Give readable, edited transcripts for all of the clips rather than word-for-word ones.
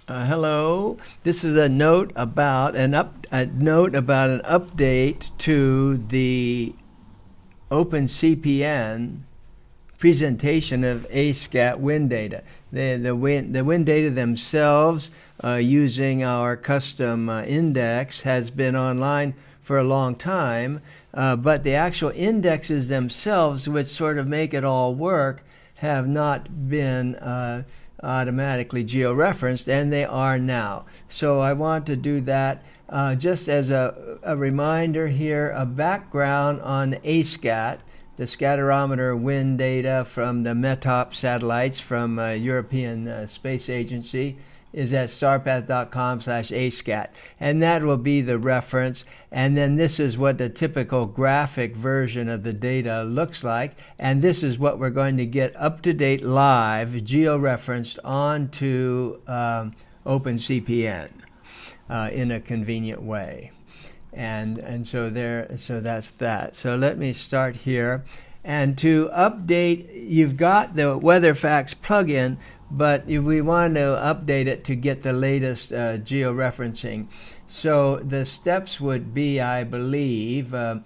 Hello. This is a note about an update to the OpenCPN presentation of ASCAT wind data. The wind data themselves, using our custom index, has been online for a long time, but the actual indexes themselves, which sort of make it all work, have not been automatically georeferenced, and they are now. So I want to do that just as a reminder here, a background on ASCAT, the scatterometer wind data from the METOP satellites from European Space Agency, is at starpath.com/ASCAT, and that will be the reference. And then this is what the typical graphic version of the data looks like, and this is what we're going to get up to date live, georeferenced onto OpenCPN in a convenient way. And so that's that. So let me start here. And to update, you've got the WeatherFacts plugin, but we want to update it to get the latest georeferencing. So the steps would be, I believe, would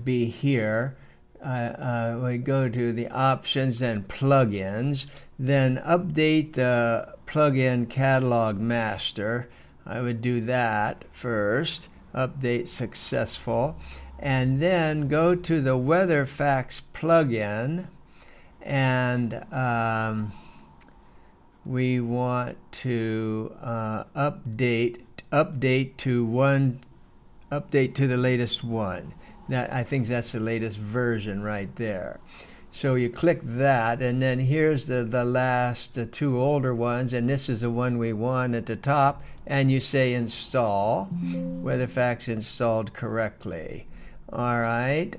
be here. We go to the options and plugins, then update the plugin catalog master. I would do that first, update successful, and then go to the WeatherFacts plugin, and we want to update to the latest one. That, I think that's the latest version right there. So you click that, and then here's the last two older ones, and this is the one we want at the top, and you say install. WeatherFacts installed correctly. All right.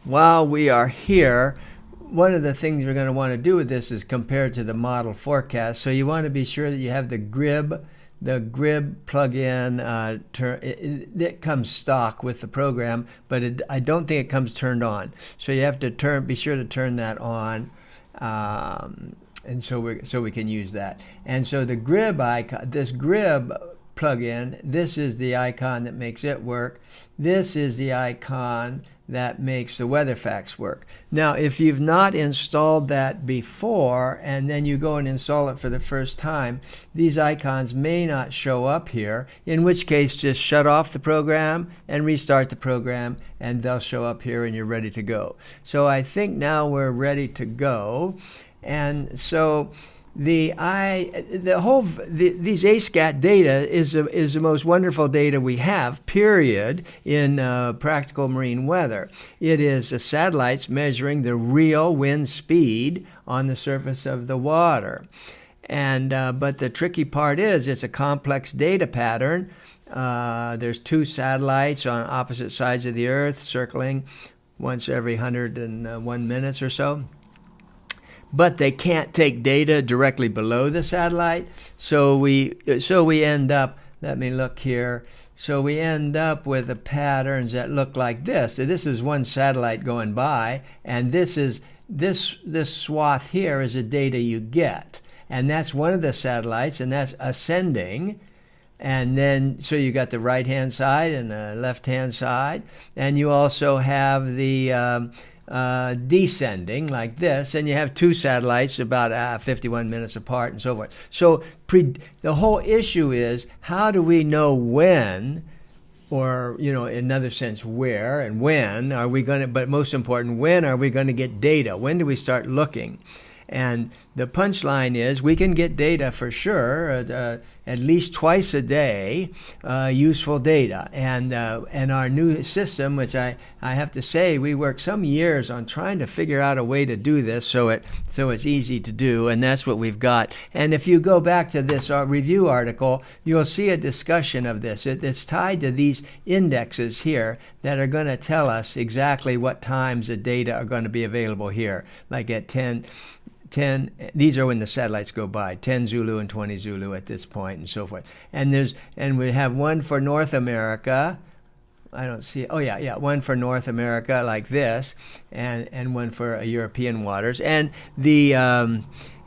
While we are here, one of the things we're going to want to do with this is compare to the model forecast. So you want to be sure that you have the GRIB plugin. It comes stock with the program, but I don't think it comes turned on. So you have to be sure to turn that on, and so we can use that. And so the GRIB icon, this GRIB plugin, this is the icon that makes it work. This is the icon that makes the WeatherFacts work. Now, if you've not installed that before and then you go and install it for the first time, these icons may not show up here, in which case just shut off the program and restart the program, and they'll show up here and you're ready to go. So I think now we're ready to go. And so these ASCAT data is the most wonderful data we have, period, in practical marine weather. It is the satellites measuring the real wind speed on the surface of the water. And but the tricky part is it's a complex data pattern. There's two satellites on opposite sides of the Earth circling once every 101 minutes or so. But they can't take data directly below the satellite, so we end up, let me look here, so we end up with the patterns that look like this. This is one satellite going by, and this swath here is the data you get, and that's one of the satellites, and that's ascending. And then, so you got the right-hand side and the left-hand side, and you also have the descending like this, and you have two satellites about 51 minutes apart and so forth. So the whole issue is, how do we know when, or in another sense, where and when are we going to, but most important, when are we going to get data? When do we start looking? And the punchline is we can get data for sure, at least twice a day, useful data. And our new system, which I have to say, we worked some years on trying to figure out a way to do this so it's easy to do, and that's what we've got. And if you go back to this review article, you'll see a discussion of this. It's tied to these indexes here that are going to tell us exactly what times the data are going to be available here, like at 10, these are when the satellites go by, 10 Zulu and 20 Zulu at this point, and so forth. And we have one for North America. I don't see, one for North America like this, and one for European waters. And the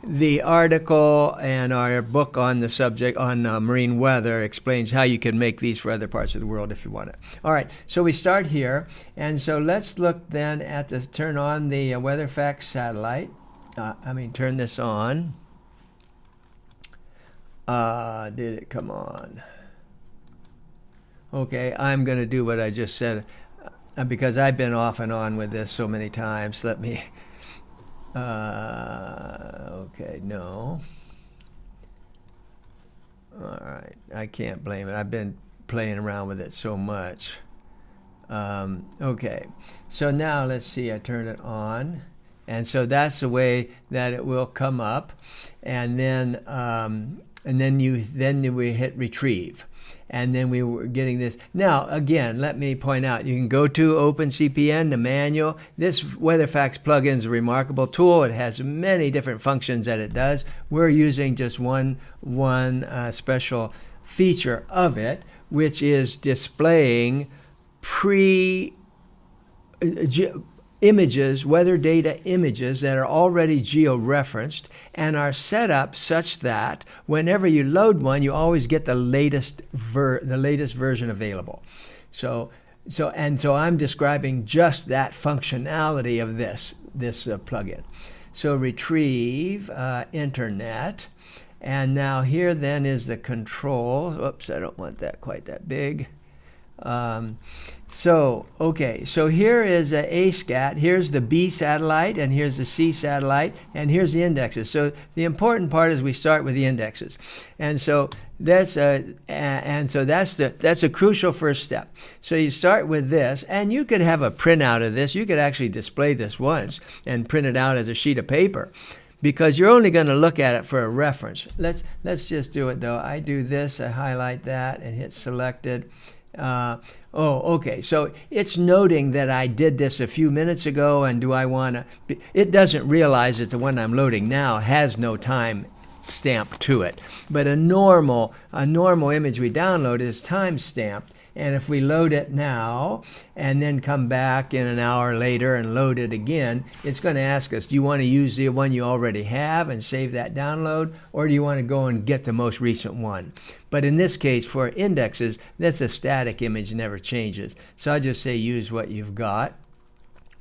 the article and our book on the subject on marine weather explains how you can make these for other parts of the world if you want it. All right, so we start here, and so let's look then at the turn on the WeatherFax satellite. Turn this on. Did it come on? Okay, I'm going to do what I just said because I've been off and on with this so many times. Let me. Okay, no. All right, I can't blame it. I've been playing around with it so much. Okay, so now let's see. I turn it on, and so that's the way that it will come up, and then we hit retrieve. And then we were getting this. Now, again, let me point out, you can go to OpenCPN, the manual. This WeatherFax plugin is a remarkable tool. It has many different functions that it does. We're using just one special feature of it, which is displaying images, weather data images that are already geo-referenced and are set up such that whenever you load one, you always get the latest version available. So I'm describing just that functionality of this plugin. So retrieve internet, and now here then is the control. Oops, I don't want that quite that big. So here is a ASCAT. Here's the B satellite, and here's the C satellite, and here's the indexes. So the important part is we start with the indexes, and so that's a crucial first step. So you start with this, and you could have a printout of this. You could actually display this once and print it out as a sheet of paper, because you're only going to look at it for a reference. Let's just do it though. I do this. I highlight that and hit selected. Okay, so it's noting that I did this a few minutes ago, and do I want to? It doesn't realize that the one I'm loading now has no time stamp to it. But a normal image we download is time stamped, and if we load it now and then come back in an hour later and load it again, it's going to ask us, do you want to use the one you already have and save that download, or do you want to go and get the most recent one? But in this case, for indexes, that's a static image, never changes. So I just say use what you've got.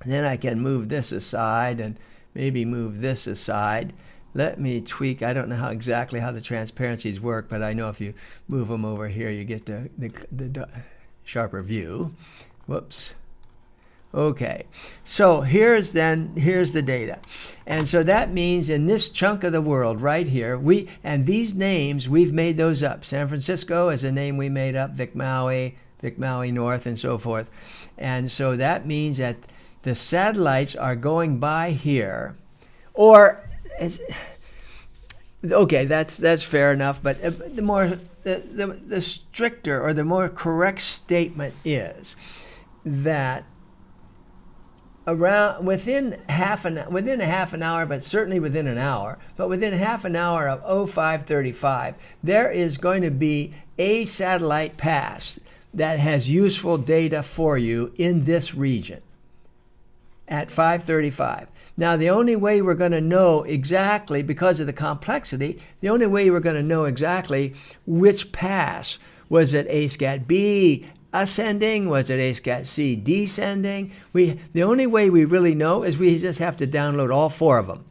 And then I can move this aside and maybe move this aside. Let me tweak. I don't know exactly how the transparencies work, but I know if you move them over here, you get the sharper view. Whoops. Okay, so here's the data. And so that means in this chunk of the world right here, and these names, we've made those up. San Francisco is a name we made up, Vic Maui North, and so forth. And so that means that the satellites are going by here, or okay, that's fair enough, but the stricter or the more correct statement is that within a half an hour, but certainly within an hour, but within half an hour of 0535, there is going to be a satellite pass that has useful data for you in this region at 535. Now, the only way we're going to know exactly, because of the complexity, the only way we're going to know exactly which pass, was it ASCAT B ascending, was it ASCAT C descending? The only way we really know is we just have to download all four of them.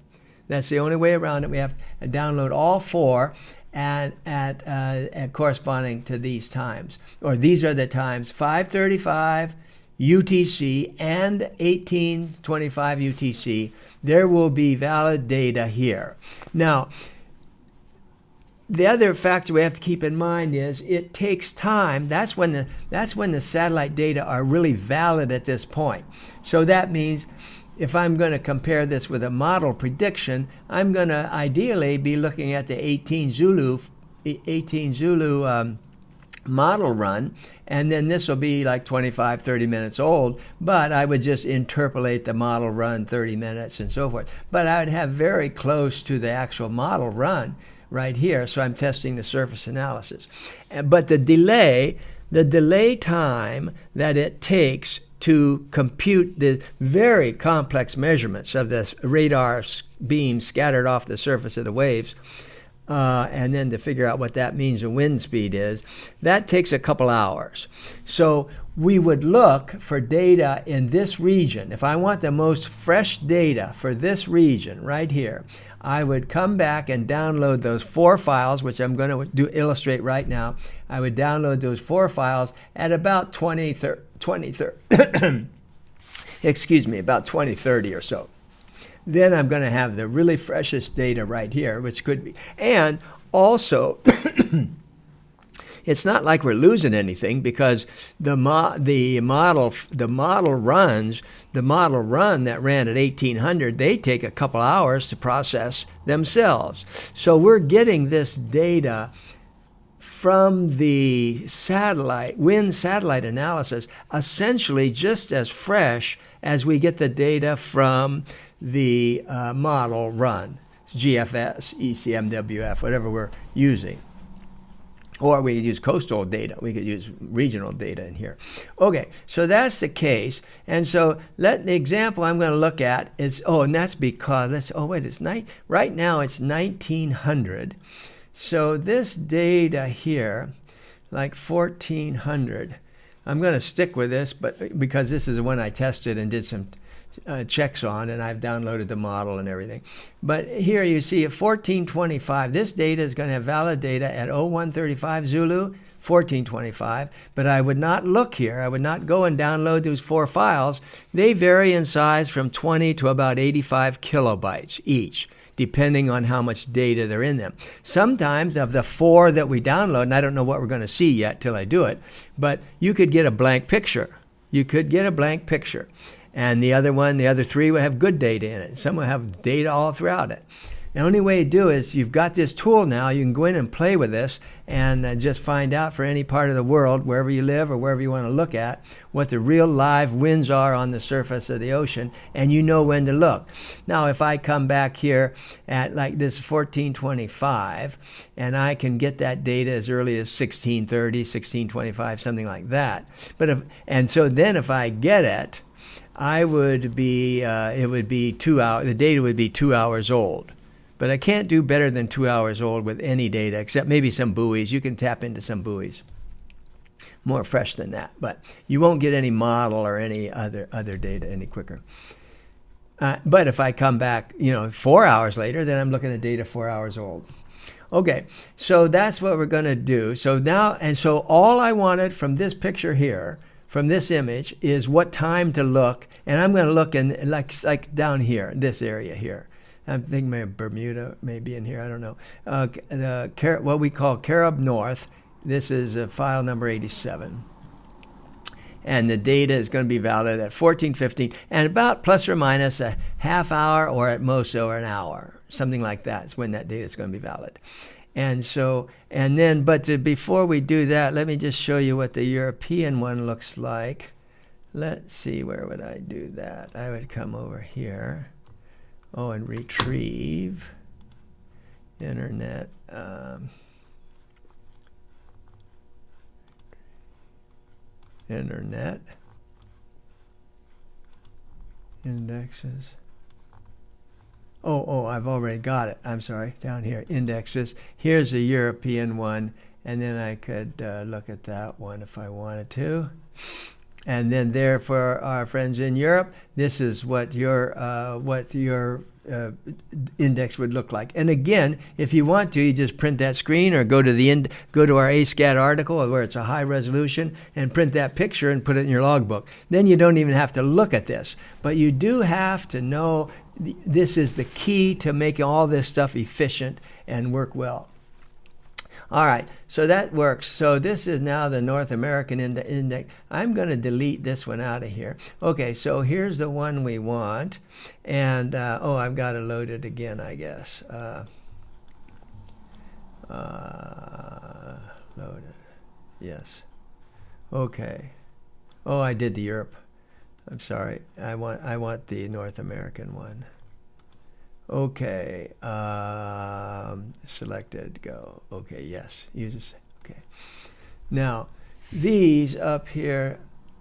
That's the only way around it. We have to download all four at corresponding to these times. Or these are the times 535 UTC and 1825 UTC. There will be valid data here. Now, the other factor we have to keep in mind is it takes time. That's when the satellite data are really valid at this point. So that means if I'm going to compare this with a model prediction, I'm going to ideally be looking at the 18 Zulu model run, and then this will be like 25, 30 minutes old, but I would just interpolate the model run 30 minutes and so forth. But I would have very close to the actual model run right here, so I'm testing the surface analysis. But the delay time that it takes to compute the very complex measurements of this radar beam scattered off the surface of the waves, and then to figure out what that means the wind speed is, that takes a couple hours. So we would look for data in this region. If I want the most fresh data for this region right here, I would come back and download those 4 files, which I'm going to illustrate right now. I would download those 4 files at about 2030, excuse me, about 2030 or so. Then I'm going to have the really freshest data right here, which could be. And also, it's not like we're losing anything, because the model run that ran at 1800, they take a couple hours to process themselves. So we're getting this data from the wind satellite analysis, essentially just as fresh as we get the data from the model run, GFS, ECMWF, whatever we're using. Or we could use coastal data. We could use regional data in here. Okay, so that's the case. And so the example I'm going to look at is, and that's because, right now it's 1900. So this data here, like 1400, I'm going to stick with this, but because this is the one I tested and did some checks on, and I've downloaded the model and everything. But here you see at 1425, this data is going to have valid data at 0135 Zulu, 1425, but I would not look here. I would not go and download those 4 files. They vary in size from 20 to about 85 kilobytes each, depending on how much data they're in them. Sometimes of the 4 that we download, and I don't know what we're going to see yet till I do it, but you could get a blank picture. You could get a blank picture. And the other 3 would have good data in it. Some will have data all throughout it. The only way to do is, you've got this tool now, you can go in and play with this and just find out for any part of the world, wherever you live or wherever you want to look at, what the real live winds are on the surface of the ocean, and you know when to look. Now, if I come back here at like this 1425, and I can get that data as early as 1630, 1625, something like that. So then if I get it, it would be 2 hours, the data would be 2 hours old. But I can't do better than 2 hours old with any data, except maybe some buoys. You can tap into some buoys. More fresh than that. But you won't get any model or any other data any quicker. But if I come back, 4 hours later, then I'm looking at data 4 hours old. Okay, so that's what we're going to do. So all I wanted from this picture here, from this image, is what time to look. And I'm going to look in like down here, this area here. I think maybe Bermuda may be in here. I don't know. What we call Carib North. This is file number 87. And the data is going to be valid at 14:15, and about plus or minus a half hour, or at most over an hour. Something like that is when that data is going to be valid. Before we do that, let me just show you what the European one looks like. Let's see, where would I do that? I would come over here. And retrieve internet. Internet indexes. I've already got it. I'm sorry. Down here, indexes. Here's the European one, and then I could look at that one if I wanted to. And then there, for our friends in Europe, this is what your index would look like. And again, if you want to, you just print that screen, or go to our ASCAT article where it's a high resolution, and print that picture and put it in your logbook. Then you don't even have to look at this. But you do have to know this is the key to making all this stuff efficient and work well. All right, so that works. So this is now the North American index. I'm going to delete this one out of here. Okay, so here's the one we want. And, I've got to load it again, I guess. Load it. Yes. Okay. I did the Europe. I'm sorry. I want the North American one. Okay, selected, go. Okay, yes, use this. Okay. Now, these up here,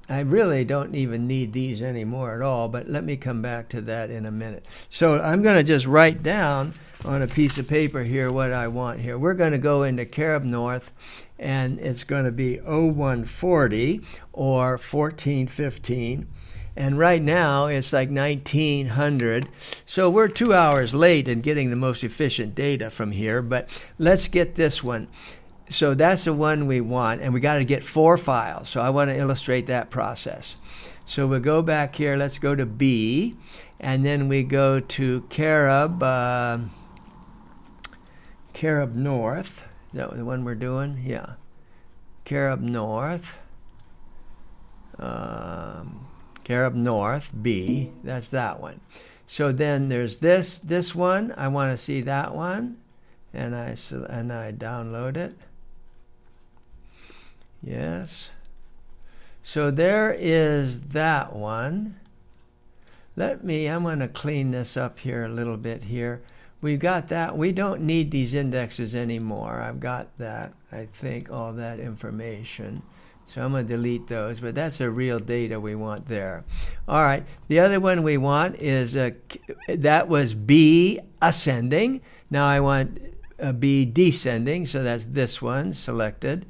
I really don't even need these anymore at all, but let me come back to that in a minute. So I'm going to just write down on a piece of paper here what I want here. We're going to go into Carib North, and it's going to be 0140 or 1415. And right now it's like 1900. So we're 2 hours late in getting the most efficient data from here, but let's get this one. So that's the one we want, and we got to get 4 files. So I want to illustrate that process. So we'll go back here. Let's go to B, and then we go to Carib North. Is that the one we're doing? Yeah. Carib North. Carib North, B. That's that one. So then there's this one. I want to see that one, and I download it. Yes. So there is that one. I'm going to clean this up here a little bit here. We've got that. We don't need these indexes anymore. I've got that, I think, all that information. So I'm going to delete those, but that's a real data we want there. All right. The other one we want is, that was B ascending. Now I want B descending, so that's this one selected.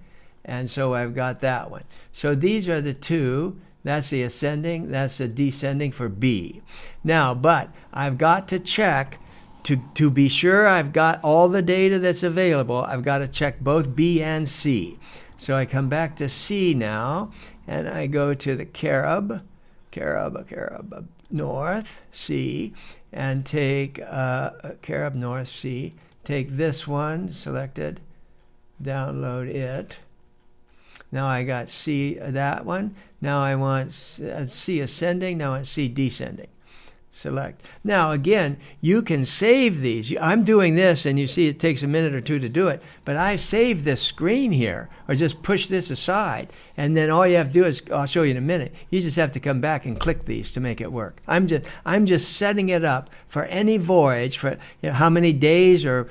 And so I've got that one. So these are the two. That's the ascending. That's the descending for B. Now, but I've got to check to be sure I've got all the data that's available. I've got to check both B and C. So I come back to C now, and I go to the Carib North, C, and take Carib North, C. Take this one, selected, download it. Now I got C, that one. Now I want C ascending. Now I want C descending. Select. Now again, you can save these. I'm doing this, and you see it takes a minute or two to do it, but I've saved this screen here, or just push this aside, and then all you have to do is, I'll show you in a minute, you just have to come back and click these to make it work. I'm just setting it up for any voyage, for how many days or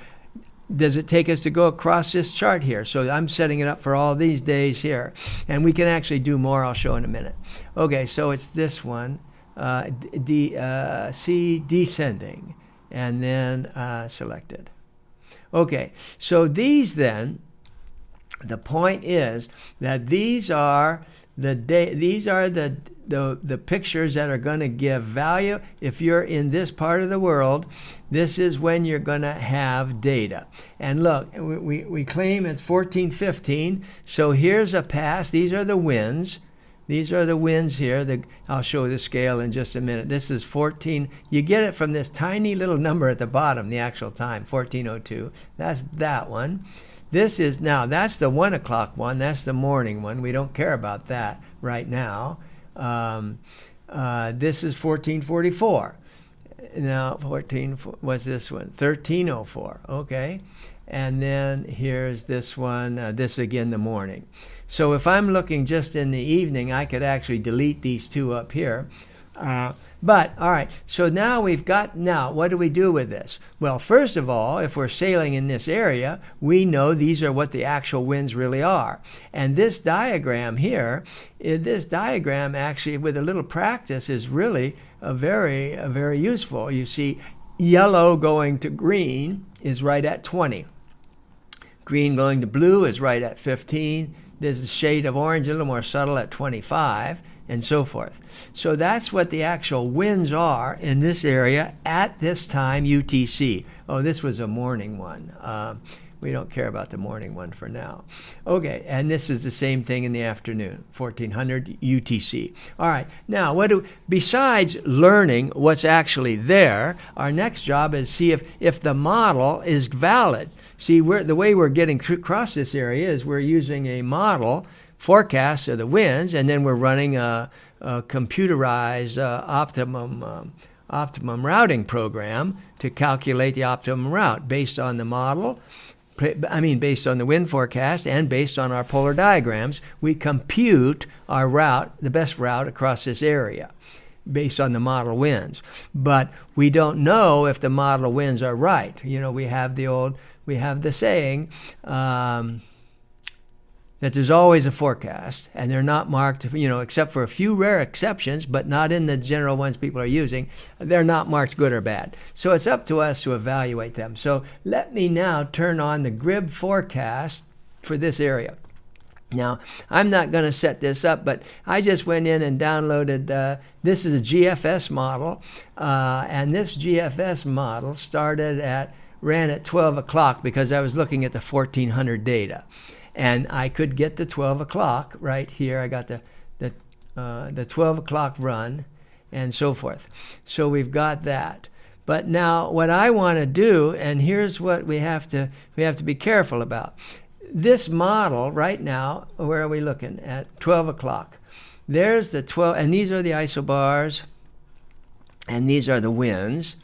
does it take us to go across this chart here. So I'm setting it up for all these days here, and we can actually do more. I'll show in a minute. Okay, so it's this one. C descending, and then selected. Okay, so these then, the point is that these are the pictures that are going to give value. If you're in this part of the world, this is when you're going to have data. And look, we claim it's 1415, so here's a pass. These are the winds. These are the winds here. I'll show the scale in just a minute. This is 14. You get it from this tiny little number at the bottom, the actual time, 1402. That's that one. This is, now that's the 1 o'clock one. That's the morning one. We don't care about that right now. This is 1444. Now, what's this one? 1304. Okay. And then here's this one. This again, the morning. So if I'm looking just in the evening, I could actually delete these two up here. But, all right, so now what do we do with this? Well, first of all, if we're sailing in this area, we know these are what the actual winds really are. And this diagram here, actually, with a little practice, is really very useful. You see, yellow going to green is right at 20. Green going to blue is right at 15. There's a shade of orange, a little more subtle, at 25, and so forth. So that's what the actual winds are in this area at this time, UTC. Oh, this was a morning one. We don't care about the morning one for now. Okay, and this is the same thing in the afternoon, 1400 UTC. All right, now besides learning what's actually there, our next job is see if the model is valid. See, the way we're getting across this area is we're using a model forecast of the winds, and then we're running a computerized optimum routing program to calculate the optimum route based on the model. Based on the wind forecast and based on our polar diagrams, we compute our route, the best route across this area, based on the model winds. But we don't know if the model winds are right. You know, we have the saying, that there's always a forecast, and they're not marked, except for a few rare exceptions, but not in the general ones people are using. They're not marked good or bad. So it's up to us to evaluate them. So let me now turn on the GRIB forecast for this area. Now, I'm not going to set this up, but I just went in and downloaded, this is a GFS model, and this GFS model ran at 12 o'clock because I was looking at the 1400 data. And I could get the 12 o'clock right here. I got the 12 o'clock run and so forth. So we've got that. But now what I want to do, and here's what we have to be careful about. This model right now, where are we looking? At 12 o'clock. There's the 12, and these are the isobars, and these are the winds.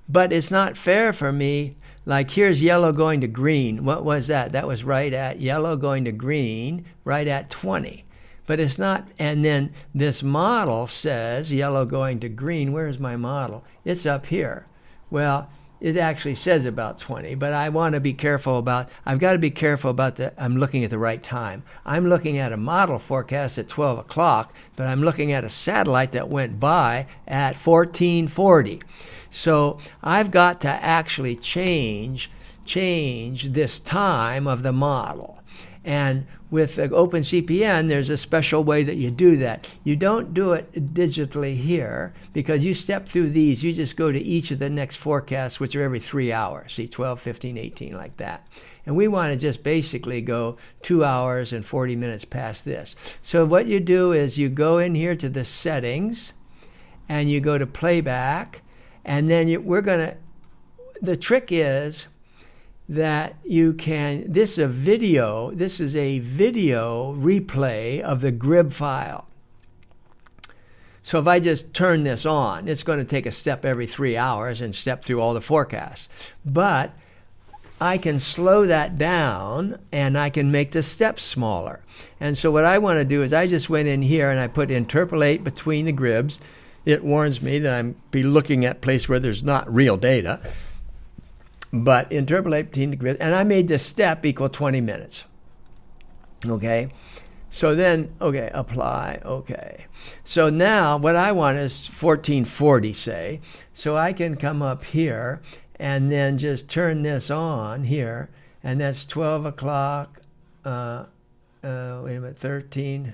But it's not fair for me. Like here's yellow going to green. What was that? That was right at yellow going to green, right at 20. But it's not, and then this model says yellow going to green. Where's my model? It's up here. Well, it actually says about 20, but I want to be careful I've got to be careful about I'm looking at the right time. I'm looking at a model forecast at 12 o'clock, but I'm looking at a satellite that went by at 1440. So I've got to actually change this time of the model. And with OpenCPN, there's a special way that you do that. You don't do it digitally here because you step through these. You just go to each of the next forecasts, which are every 3 hours. See, 12, 15, 18, like that. And we want to just basically go 2 hours and 40 minutes past this. So what you do is you go in here to the settings, and you go to playback, and then the trick is that you can, this is a video replay of the GRIB file. So if I just turn this on, it's going to take a step every 3 hours and step through all the forecasts. But I can slow that down and I can make the steps smaller. And so what I want to do is I just went in here and I put interpolate between the GRIBs. It warns me that I'm be looking at a place where there's not real data. But interpolate between the GRIBs, and I made this step equal 20 minutes. Okay? So then, okay, apply, okay. So now what I want is 1440, say. So I can come up here and then just turn this on here, and that's 12 o'clock, wait a minute, 13.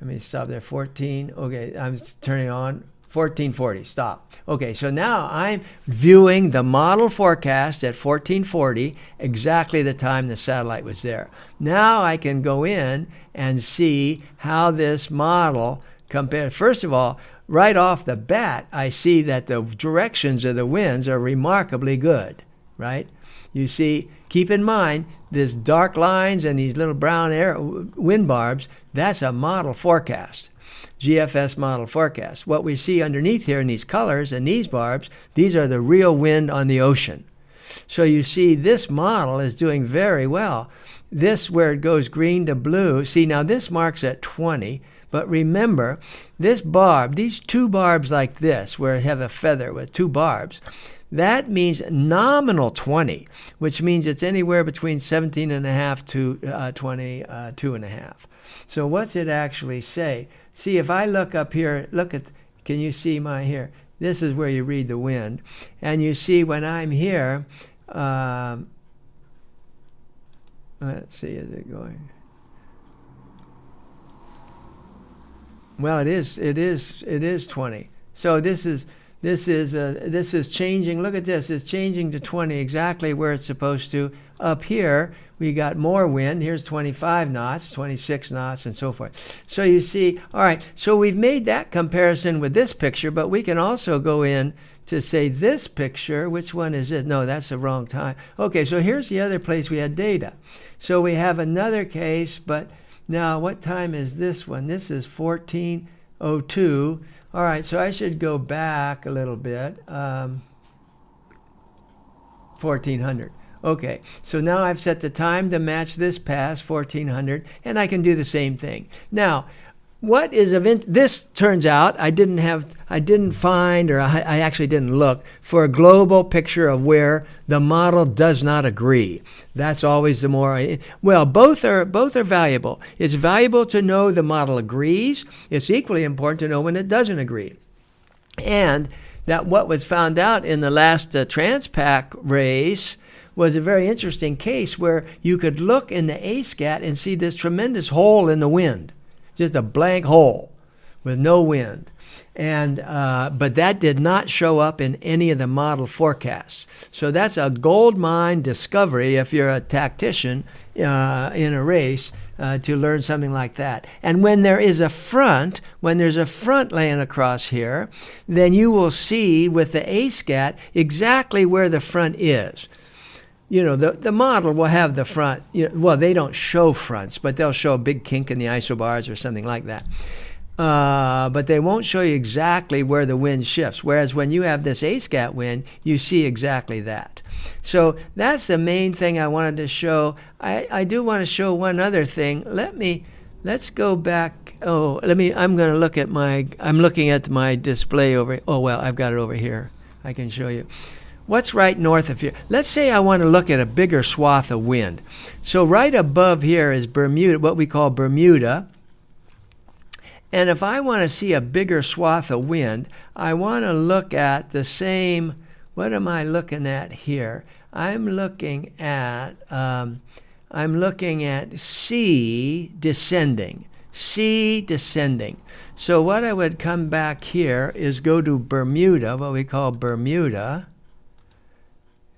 Let me stop there, 14. Okay, I'm turning on. 1440, stop. Okay, so now I'm viewing the model forecast at 1440, exactly the time the satellite was there. Now I can go in and see how this model compares. First of all, right off the bat, I see that the directions of the winds are remarkably good, right? You see, keep in mind, this dark lines and these little brown wind barbs, that's a model forecast. GFS model forecast. What we see underneath here in these colors and these barbs, these are the real wind on the ocean. So you see this model is doing very well. This where it goes green to blue, see now this marks at 20, but remember this barb, these two barbs like this where it have a feather with two barbs, that means nominal 20, which means it's anywhere between 17.5 to 22.5. So what's it actually say? See, if I look up here, can you see my here? This is where you read the wind. And you see when I'm here, let's see, is it going? Well, it is 20. So this is changing. Look at this. It's changing to 20 exactly where it's supposed to. Up here, we got more wind. Here's 25 knots, 26 knots, and so forth. So you see, all right, so we've made that comparison with this picture, but we can also go in to say this picture. Which one is it? No, that's the wrong time. Okay, so here's the other place we had data. So we have another case, but now what time is this one? This is 14:02. All right, so I should go back a little bit. 1400. Okay, so now I've set the time to match this past 1400, and I can do the same thing. Now, what is of this turns out I didn't find, or I actually didn't look for a global picture of where the model does not agree. That's always the more, well, both are valuable. It's valuable to know the model agrees. It's equally important to know when it doesn't agree. And that what was found out in the last Transpac race was a very interesting case where you could look in the ASCAT and see this tremendous hole in the wind, just a blank hole with no wind. And but that did not show up in any of the model forecasts. So that's a gold mine discovery if you're a tactician in a race to learn something like that. And when there is a front, when there's a front laying across here, then you will see with the ASCAT exactly where the front is. You know, the model will have the front, well, they don't show fronts, but they'll show a big kink in the isobars or something like that. But they won't show you exactly where the wind shifts. Whereas when you have this ASCAT wind, you see exactly that. So that's the main thing I wanted to show. I do want to show one other thing. Let's go back. I'm looking at my display over. Oh, well, I've got it over here. I can show you. What's right north of here? Let's say I want to look at a bigger swath of wind. So right above here is Bermuda, what we call Bermuda. And if I want to see a bigger swath of wind, I want to look at the same, what am I looking at here? I'm looking at C descending. C descending. So what I would come back here is go to Bermuda, what we call Bermuda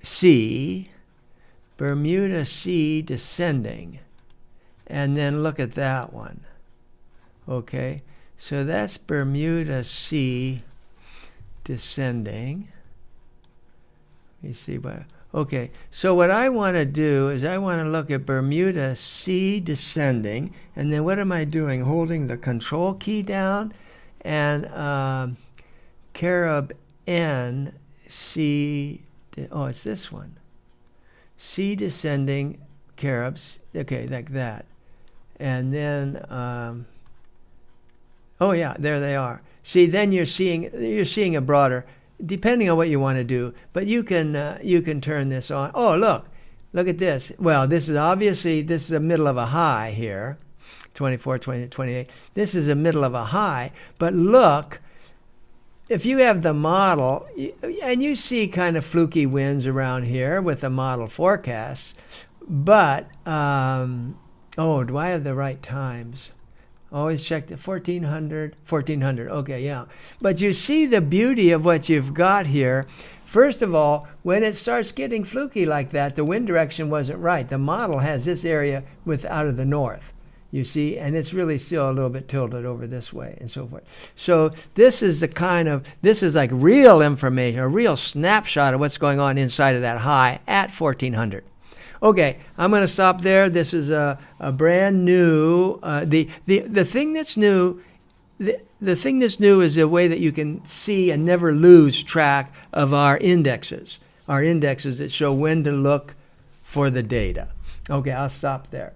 C, Bermuda C descending, and then look at that one. Okay, so that's Bermuda C descending. Let me see what. Okay, so what I want to do is I want to look at Bermuda C descending, and then what am I doing? Holding the control key down, and Carib N C. Oh, it's this one. C descending, Caribs. Okay, like that. And then, oh yeah, there they are. See, then you're seeing a broader, depending on what you want to do. But you can turn this on. Oh, look at this. Well, this is the middle of a high here, 24, 20, 28. This is the middle of a high. But look. If you have the model, and you see kind of fluky winds around here with the model forecasts, but, do I have the right times? Always check the 1400, okay, yeah. But you see the beauty of what you've got here. First of all, when it starts getting fluky like that, the wind direction wasn't right. The model has this area out of the north. You see, and it's really still a little bit tilted over this way and so forth. So this is like real information, a real snapshot of what's going on inside of that high at 1400. Okay, I'm going to stop there. This is a brand new, the thing that's new, the thing that's new is the way that you can see and never lose track of our indexes that show when to look for the data. Okay, I'll stop there.